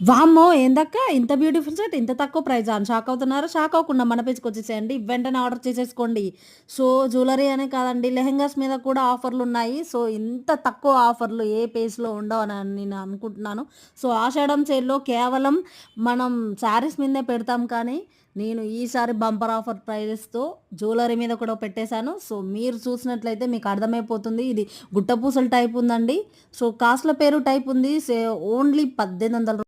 వామ్మో! ఏందక్క ఇంత బ్యూటిఫుల్ సెట్ ఇంత తక్కువ ప్రైజా అని షాక్ అవుతున్నారా? షాక్ అవ్వకుండా మన పేజ్‌కొచ్చేసేయండి. వెంటనే ఆర్డర్ చేసేసుకోండి. సో, జ్యువెల్లరీ అనే కాదండి లెహెంగాస్ మీద కూడా ఆఫర్‌లున్నాయి. సో, ఇంత తక్కువ ఆఫర్‌లు ఏ పేజ్‌లో ఉండవని నేను అనుకుంటున్నాను. సో, ఆషాఢం సేల్‌లో కేవలం మనం శారీస్ మీదనే పెడతాం కానీ, నేను ఈసారి బంపర్ ఆఫర్ ప్రైజెస్‌తో జ్యువెల్లరీ మీద కూడా పెట్టేశాను. సో, మీరు చూసినట్లయితే మీకు అర్థమైపోతుంది. ఇది గుట్టపూసల టైప్ ఉందండి. సో, కాస్ట్‌ల పేరు టైప్ ఉంది. ఓన్లీ రూ.